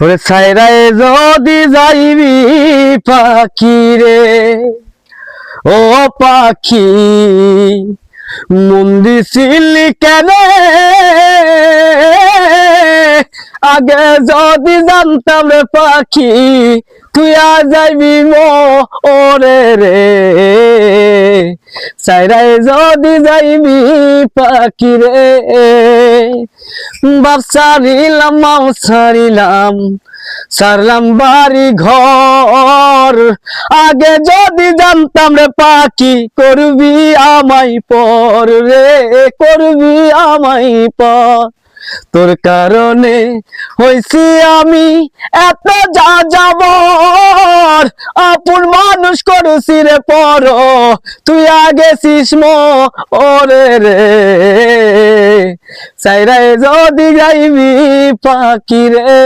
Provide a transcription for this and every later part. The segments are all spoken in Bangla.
ওরে ছাইরায় যদি যাইবি পাখি রে, ও পাখি মন দিছিলি কেন, আগে যদি জানতাম রে পাখি তুই আজ যাইবি ওরে রে, ছাইরায় যদি যাইবি পাখি রে। বাপ ছাড়িলাম মাও ছাড়িলাম, ছাড়লাম বাড়ি ঘর, আগে যদি জানতাম রে পাখি করবি আমায় পর রে, করবি আমায় পর। তোর কারণে হইছি আমি এত যা যাবর, আপন মানুষ করছি রে পর, তুই আগে শিষ্ম ওরে রে, ছাইরায় যদি যাইবি পাখি রে,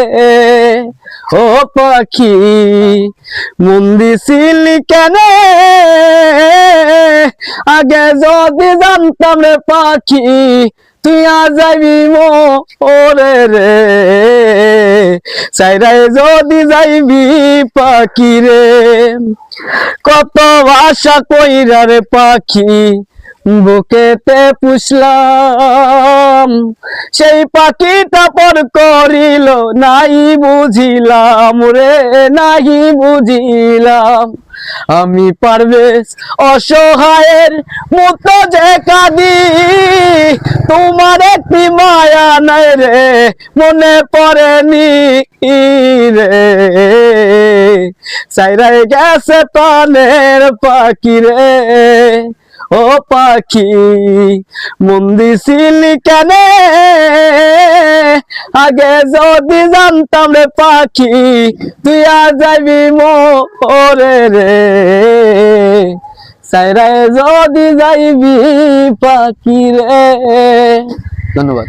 ও পাখি মন দিছিলি কেন, আগে যদি জানতাম রে পাখি তুই আজ যাইবি ওরে রে, ছাইরায় যদি যাইবি পাখি রে। কত আশা কইরা রে পাখি বুকেতে পুষলাম, সেই পাখিটা পর করিল নাই বুঝিলাম রে, নাই বুঝিলাম। আমি পারবেশ অসহায়ের মতো যে কাঁদি, তোমার একটি মায়া নাই রে মনে পড়েনি রে, ছাইরায় গেছে প্রাণের পাখি রে, ও পাখি মন দিছিলি কেন, আগে যদি জানতাম রে পাখি তুই আজ যাইবি ওরে রে, ছাইরায় যদি যাইবি পাখি রে। ধন্যবাদ।